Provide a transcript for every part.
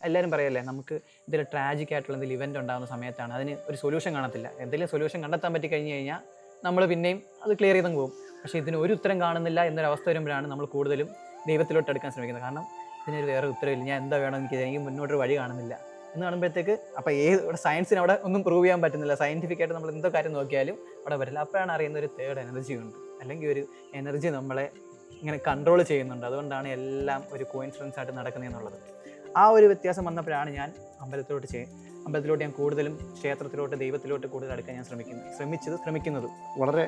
എല്ലാവരും പറയല്ലേ നമുക്ക് ഇതിൽ ട്രാജിക് ആയിട്ടുള്ള എന്തെങ്കിലും ഇവൻ്റ് ഉണ്ടാകുന്ന സമയത്താണ് അതിന് ഒരു സൊല്യൂഷൻ കാണത്തില്ല. എന്തെങ്കിലും സൊല്യൂഷൻ കണ്ടെത്താൻ പറ്റി കഴിഞ്ഞ് കഴിഞ്ഞാൽ നമ്മൾ പിന്നെയും അത് ക്ലിയർ ചെയ്തങ്ങ് പോകും. പക്ഷേ ഇതിന് ഒരു ഉത്തരം കാണുന്നില്ല എന്നൊരവസ്ഥ വരുമ്പോഴാണ് നമ്മൾ കൂടുതലും ദൈവത്തിലോട്ട് എടുക്കാൻ ശ്രമിക്കുന്നത്. കാരണം ഇതിനൊരു വേറെ ഉത്തരവില്ല, ഞാൻ എന്താ വേണം എനിക്ക് മുന്നോട്ടൊരു വഴി കാണുന്നില്ല എന്ന് കാണുമ്പോഴത്തേക്ക് അപ്പോൾ ഇവിടെ സയൻസിന് അവിടെ ഒന്നും പ്രൂവ് ചെയ്യാൻ പറ്റുന്നില്ല. സയൻറ്റിഫിക്കായിട്ട് നമ്മൾ എന്തോ കാര്യം നോക്കിയാലും അവിടെ പറ്റില്ല. അപ്പോഴാണ് അറിയുന്ന ഒരു തേർഡ് എനർജി ഉണ്ട്, അല്ലെങ്കിൽ ഒരു എനർജി നമ്മളെ ഇങ്ങനെ കൺട്രോൾ ചെയ്യുന്നുണ്ട്. അതുകൊണ്ടാണ് എല്ലാം ഒരു കോയിൻസിഡൻസ് ആയിട്ട് നടക്കുന്നതെന്നുള്ളത്. ആ ഒരു വ്യത്യാസം വന്നപ്പോഴാണ് ഞാൻ അമ്പലത്തിലോട്ട് ഞാൻ കൂടുതലും ക്ഷേത്രത്തിലോട്ട് ദൈവത്തിലോട്ട് കൂടുതൽ അടുക്കാൻ ഞാൻ ശ്രമിക്കുന്നത്. വളരെ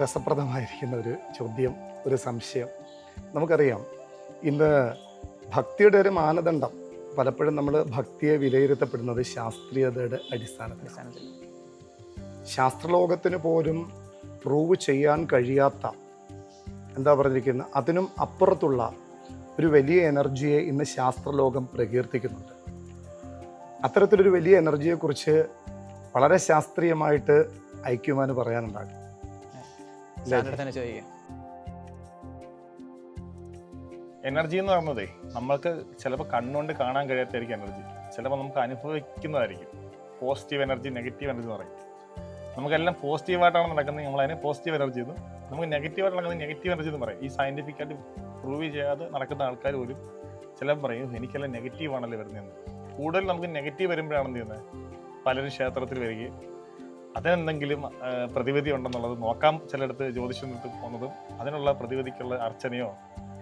രസപ്രദമായിരിക്കുന്ന ഒരു ചോദ്യം, ഒരു സംശയം. നമുക്കറിയാം ഇന്ന് ഭക്തിയുടെ ഒരു മാനദണ്ഡം പലപ്പോഴും നമ്മൾ ഭക്തിയെ വിലയിരുത്തപ്പെടുന്നത് ശാസ്ത്രീയതയുടെ അടിസ്ഥാനത്തിൽ. ശാസ്ത്രലോകത്തിന് പോലും പ്രൂവ് ചെയ്യാൻ കഴിയാത്ത, എന്താ പറഞ്ഞിരിക്കുന്നത്, അതിനും അപ്പുറത്തുള്ള ഒരു വലിയ എനർജിയെ ഇന്ന് ശാസ്ത്രലോകം പ്രകീർത്തിക്കുന്നുണ്ട്. അത്തരത്തിലൊരു വലിയ എനർജിയെക്കുറിച്ച് വളരെ ശാസ്ത്രീയമായിട്ട് ഐക്യമാന് പറയാനുണ്ടാകും. എനർജി എന്ന് പറയുന്നതേ നമ്മൾക്ക് ചിലപ്പോൾ കണ്ണുകൊണ്ട് കാണാൻ കഴിയാത്തായിരിക്കും എനർജി, ചിലപ്പോൾ നമുക്ക് അനുഭവിക്കുന്നതായിരിക്കും. പോസിറ്റീവ് എനർജി, നെഗറ്റീവ് എനർജി എന്ന് പറയും. നമുക്കെല്ലാം പോസിറ്റീവായിട്ടാണ് നടക്കുന്നത്, നമ്മളതിനെ പോസിറ്റീവ് എനർജി എന്നും, നമുക്ക് നെഗറ്റീവായിട്ട് നടക്കുന്നത് നെഗറ്റീവ് എനർജി എന്ന് പറയും. ഈ സയൻറ്റിഫിക്കായിട്ട് പ്രൂവ് ചെയ്യാതെ നടക്കുന്ന ആൾക്കാർ പോലും ചിലപ്പോൾ പറയും എനിക്കെല്ലാം നെഗറ്റീവ് ആണല്ലോ വരുന്നതെന്ന്. കൂടുതൽ നമുക്ക് നെഗറ്റീവ് വരുമ്പോഴാണ് എന്ത് ചെയ്യുന്നത്, പലരും ക്ഷേത്രത്തിൽ വരികയും അതിനെന്തെങ്കിലും പ്രതിവിധി ഉണ്ടെന്നുള്ളത് നോക്കാം, ചിലയിടത്ത് ജ്യോതിഷം നിർത്തി പോകുന്നതും അതിനുള്ള പ്രതിവിധിക്കുള്ള അർച്ചനയോ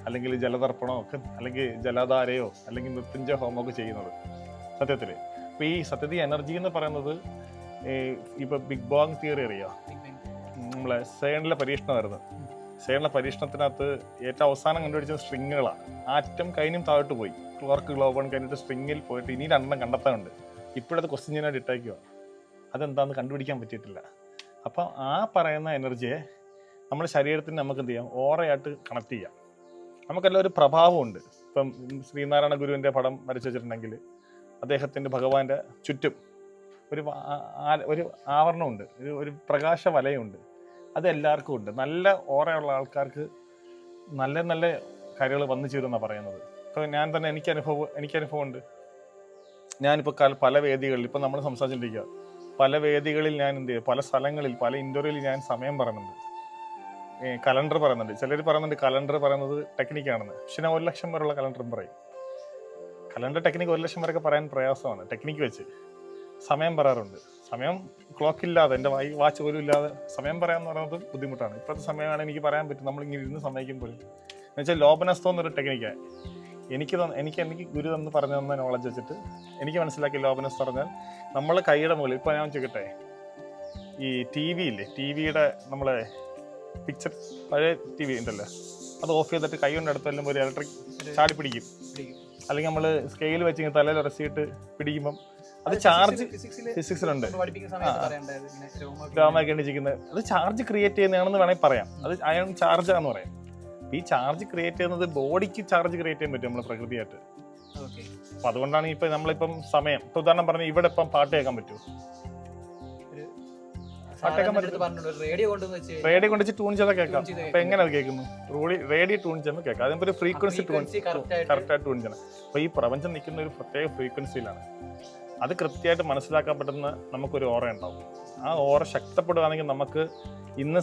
അല്ലെങ്കിൽ ജലതർപ്പണമോ ഒക്കെ, അല്ലെങ്കിൽ ജലധാരയോ അല്ലെങ്കിൽ മൃത്യുഞ്ജയ ഹോമോ ഒക്കെ ചെയ്യുന്നത് സത്യത്തിൽ. അപ്പോൾ ഈ സത്യത്തിൽ എനർജി എന്ന് പറയുന്നത് ഇപ്പോൾ ബിഗ് ബാങ് തിയറി അറിയാം, നമ്മളെ സേണിലെ പരീക്ഷണമായിരുന്നു. സേണിലെ പരീക്ഷണത്തിനകത്ത് ഏറ്റവും അവസാനം കണ്ടുപിടിച്ചത് സ്ട്രിങ്ങുകളാണ്. ആറ്റം കഴിഞ്ഞും താഴോട്ട് പോയി, ക്ലോർക്ക് ഗ്ലോബൺ കഴിഞ്ഞിട്ട് സ്ട്രിങ്ങിൽ പോയിട്ട് ഇനി രണ്ടെണ്ണം കണ്ടെത്താനുണ്ട്. ഇപ്പോഴത്തെ ക്വസ്റ്റ്യൻ ചെയ്യാനായിട്ട് ഇട്ടേക്കുക, അതെന്താണെന്ന് കണ്ടുപിടിക്കാൻ പറ്റിയിട്ടില്ല. അപ്പം ആ പറയുന്ന എനർജിയെ നമ്മുടെ ശരീരത്തിന് നമുക്ക് എന്ത് ചെയ്യാം, ഓറയായിട്ട് കണക്ട് ചെയ്യാം. നമുക്കെല്ലാം ഒരു പ്രഭാവമുണ്ട്. ഇപ്പം ശ്രീനാരായണ ഗുരുവിൻ്റെ പടം വരച്ചു വെച്ചിട്ടുണ്ടെങ്കിൽ അദ്ദേഹത്തിൻ്റെ ഭഗവാന്റെ ചുറ്റും ഒരു ആവരണമുണ്ട്, ഒരു പ്രകാശ വലയമുണ്ട്. അത് എല്ലാവർക്കും ഉണ്ട്. നല്ല ഓറയുള്ള ആൾക്കാർക്ക് നല്ല നല്ല കാര്യങ്ങൾ വന്നു ചേരുമെന്നാണ് പറയുന്നത്. ഇപ്പോൾ ഞാൻ തന്നെ എനിക്ക് അനുഭവം ഉണ്ട്. ഞാനിപ്പോൾ പല വേദികളിൽ ഇപ്പം നമ്മൾ സംസാരിച്ചിട്ടിരിക്കുക, പല വേദികളിൽ ഞാൻ എന്ത് ചെയ്യും, പല സ്ഥലങ്ങളിൽ പല ഇൻ്റർവ്യൂവിൽ ഞാൻ സമയം പറയുന്നുണ്ട്, കലണ്ടർ പറയുന്നുണ്ട്. ചിലർ പറയുന്നുണ്ട് കലണ്ടർ പറയുന്നത് ടെക്നിക്കാണെന്ന്. പക്ഷെ ഞാൻ 1 ലക്ഷം വരെയുള്ള കലണ്ടറും പറയും. കലണ്ടർ ടെക്നിക്ക് 1 ലക്ഷം വരെയൊക്കെ പറയാൻ പ്രയാസമാണ്. ടെക്നിക്ക് വെച്ച് സമയം പറയാറുണ്ട്. സമയം ക്ലോക്കില്ലാതെ, എൻ്റെ വാച്ച് പോലും ഇല്ലാതെ സമയം പറയാമെന്ന് പറയുന്നത് ബുദ്ധിമുട്ടാണ്. ഇപ്പോഴത്തെ സമയമാണ് എനിക്ക് പറയാൻ പറ്റും, നമ്മളിങ്ങനെ ഇരുന്ന് സമയിക്കുമ്പോൾ. എന്നുവെച്ചാൽ ലോപനസ്ഥം എന്നൊരു ടെക്നിക്കാണ് എനിക്ക് ഗുരു തന്ന് പറഞ്ഞു തന്ന നോളജ് വെച്ചിട്ട് എനിക്ക് മനസ്സിലാക്കിയ. ലോപനസ്ഥം പറഞ്ഞാൽ നമ്മൾ കൈയുടെ മുകളിൽ, ഇപ്പോൾ ഞാൻ ചോദിക്കട്ടെ, ഈ ടി വി ഇല്ലേ, ടി വിയുടെ നമ്മളെ പിക്ചർ പഴയ ടി വി ഉണ്ടല്ലോ, അത് ഓഫ് ചെയ്തിട്ട് കൈ കൊണ്ട് അടുത്തെല്ലാം ഒരു ഇലക്ട്രിക് ചാടി പിടിക്കും. അല്ലെങ്കിൽ നമ്മൾ സ്കെയിൽ വെച്ച് തലയിൽ ഉരസിയിട്ട് പിടിക്കുമ്പം അത് ചാർജ് ഫിസിക്സിലുണ്ട്, രോമൊക്കെ എണ്ണിച്ചിരിക്കുന്നത്. അത് ചാർജ് ക്രിയേറ്റ് ചെയ്യുന്നതാണെന്ന് വേണമെങ്കിൽ പറയാം. അത് അയൺ ചാർജാന്ന് പറയാം. ഈ ചാർജ് ക്രിയേറ്റ് ചെയ്യുന്നത് ബോഡിക്ക് ചാർജ് ക്രിയേറ്റ് ചെയ്യാൻ പറ്റും നമ്മൾ പ്രകൃതിയായിട്ട്. അപ്പം അതുകൊണ്ടാണ് ഇപ്പം നമ്മളിപ്പം സമയം, ഇപ്പം ഉദാഹരണം പറഞ്ഞാൽ ഇവിടെ ഇപ്പം പാട്ട് കേൾക്കാൻ പറ്റുമോ? റേഡിയോ കൊണ്ട് വെച്ച് ട്യൂൺ ചെയ്താൽ കേൾക്കാം. അപ്പൊ എങ്ങനെ അത് കേൾക്കുന്നു? റേഡിയോ ട്യൂൺ ചെയ്യുമ്പോൾ കേൾക്കാം. അതിന് ഒരു ഫ്രീക്വൻസി കറക്റ്റായിട്ട് ട്യൂൺ ചെയ്യണം. അപ്പൊ ഈ പ്രപഞ്ചം നിൽക്കുന്ന ഒരു പ്രത്യേക ഫ്രീക്വൻസിയിലാണ്. അത് കൃത്യമായിട്ട് മനസ്സിലാക്കാൻ പറ്റുന്ന നമുക്കൊരു ഓറ ഉണ്ടാവും. ആ ഓറ ശക്തപ്പെടുകയാണെങ്കിൽ നമുക്ക് ഇന്ന്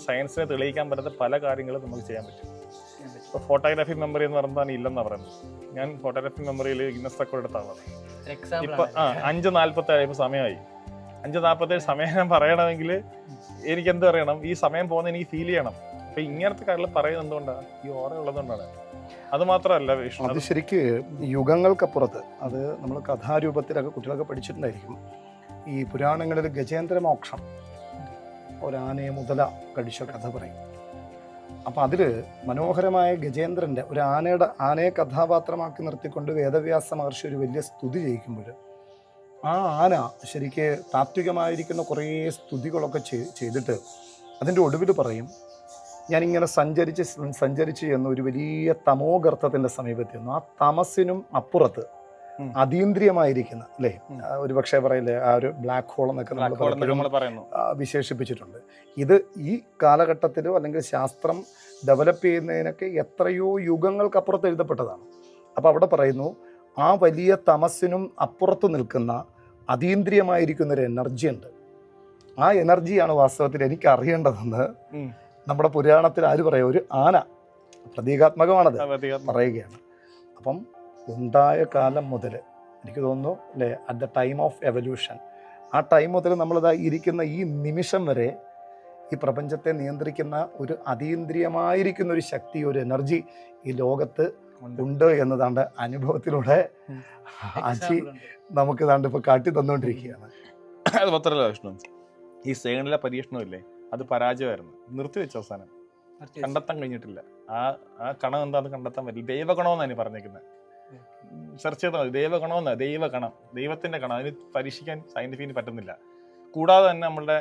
സയൻസിനെ തെളിയിക്കാൻ പറ്റാത്ത പല കാര്യങ്ങളും നമുക്ക് ചെയ്യാൻ പറ്റും. ഇപ്പോൾ ഫോട്ടോഗ്രാഫി മെമ്മറി എന്ന് പറയുമ്പോൾ ഇല്ലെന്നാണ് പറയുന്നത്. ഞാൻ ഫോട്ടോഗ്രാഫി മെമ്മറിയിൽ ഗിന്നസ് റെക്കോർഡ് എടുത്ത ആളാണ്. ഇപ്പൊ 5:47 സമയമായി. 5:47 സമയം ഞാൻ പറയണമെങ്കിൽ എനിക്ക് എന്ത് പറയണം, ഈ സമയം പോകുന്ന എനിക്ക് ഫീൽ ചെയ്യണം. അപ്പൊ ഇങ്ങനത്തെ കാര്യങ്ങൾ പറയുന്നത് എന്തുകൊണ്ടാണ്? ഈ ഓറ ഉള്ളതുകൊണ്ടാണ്. അത് മാത്രമല്ല, അത് ശരിക്ക് യുഗങ്ങൾക്കപ്പുറത്ത്, അത് നമ്മൾ കഥാരൂപത്തിലൊക്കെ കുട്ടികളൊക്കെ പഠിച്ചിട്ടുണ്ടായിരിക്കും. ഈ പുരാണങ്ങളിൽ ഗജേന്ദ്ര മോക്ഷം, ഒരാനയെ മുതല കഴിച്ച കഥ പറയും. അപ്പം അതിൽ മനോഹരമായ ഗജേന്ദ്രൻ്റെ ഒരു ആനയെ കഥാപാത്രമാക്കി നിർത്തിക്കൊണ്ട് വേദവ്യാസ മഹർഷി ഒരു വലിയ സ്തുതി ചെയ്യിക്കുമ്പോൾ ആ ആന ശരിക്ക് താത്വികമായിരിക്കുന്ന കുറേ സ്തുതികളൊക്കെ ചെയ്തിട്ട് അതിൻ്റെ ഒടുവിൽ പറയും, ഞാനിങ്ങനെ സഞ്ചരിച്ച് എന്ന ഒരു വലിയ തമോഗർത്തത്തിൻ്റെ സമീപത്തെന്നു. ആ തമസിനും അപ്പുറത്ത് അതീന്ദ്രിയമായിരിക്കുന്ന, അല്ലേ, ഒരു പക്ഷേ പറയില്ലേ, ആ ഒരു ബ്ലാക്ക് ഹോൾ എന്നൊക്കെ നമ്മൾ വിശേഷിപ്പിച്ചിട്ടുണ്ട്. ഇത് ഈ കാലഘട്ടത്തിലോ അല്ലെങ്കിൽ ശാസ്ത്രം ഡെവലപ്പ് ചെയ്യുന്നതിനൊക്കെ എത്രയോ യുഗങ്ങൾക്കപ്പുറത്ത് എഴുതപ്പെട്ടതാണ്. അപ്പോൾ അവിടെ പറയുന്നു, ആ വലിയ തമസ്സിനും അപ്പുറത്ത് നിൽക്കുന്ന അതീന്ദ്രിയമായിരിക്കുന്ന ഒരു എനർജി ഉണ്ട്. ആ എനർജിയാണ് വാസ്തവത്തിൽ എനിക്ക് അറിയേണ്ടതെന്ന് ഉം. നമ്മുടെ പുരാണത്തിൽ ആര് പറയാം, ഒരു ആന പ്രതീകാത്മകമാണത് പ്രതീകാത്മകം. പറയുകയാണ്. അപ്പം ഉണ്ടായ കാലം മുതൽ എനിക്ക് തോന്നുന്നു അല്ലേ, at the time of evolution, ആ ടൈം മുതൽ നമ്മളിതാ ഇരിക്കുന്ന ഈ നിമിഷം വരെ ഈ പ്രപഞ്ചത്തെ നിയന്ത്രിക്കുന്ന ഒരു അതീന്ദ്രിയമായിരിക്കുന്ന ഒരു ശക്തി, ഒരു എനർജി ഈ ലോകത്ത് ഉണ്ട്. ഉണ്ട് എന്നതാണ്ട് അനുഭവത്തിലൂടെ അജി നമുക്ക് ഇതാണ്ട് ഇപ്പോൾ കാട്ടി തന്നുകൊണ്ടിരിക്കുകയാണ്. അത് മാത്രമല്ല വിഷ്ണു, ഈ സേണിലെ പരീക്ഷണമില്ലേ, അത് പരാജയമായിരുന്നു, നിർത്തിവെച്ച അവസാനം കണ്ടെത്താൻ കഴിഞ്ഞിട്ടില്ല. ആ കണം എന്താണെന്ന് കണ്ടെത്താൻ പറ്റില്ല. ദൈവഗണമെന്നാണ് പറഞ്ഞേക്കുന്നത്. സെർച്ച് ചെയ്താൽ മതി, ദൈവഗണമെന്നാണ്. ദൈവകണം, ദൈവത്തിന്റെ കണം, അതിന് പരീക്ഷിക്കാൻ സയന്റിഫിക്കിന് പറ്റുന്നില്ല. കൂടാതെ തന്നെ നമ്മളുടെ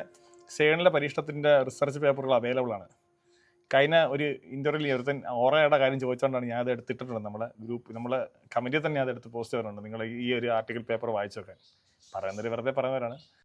സേണിലെ പരീക്ഷണത്തിന്റെ റിസർച്ച് പേപ്പറുകൾ അവൈലബിൾ ആണ്. കഴിഞ്ഞ ഒരു ഇന്റർവ്യൂവിൽ ഒരുത്തൻ ഓറയുടെ കാര്യം ചോദിച്ചുകൊണ്ടാണ് ഞാൻ അത് എടുത്തിട്ടുണ്ട്. നമ്മളെ ഗ്രൂപ്പ്, നമ്മളെ കമന്റിൽ തന്നെ അത് എടുത്ത് പോസ്റ്റ് ചെയ്യാറുണ്ട്. നിങ്ങൾ ഈ ഒരു ആർട്ടിക്കൽ പേപ്പർ വായിച്ചു നോക്കാൻ. പറയുന്നവർ വെറുതെ പറയുന്നവരാണ്.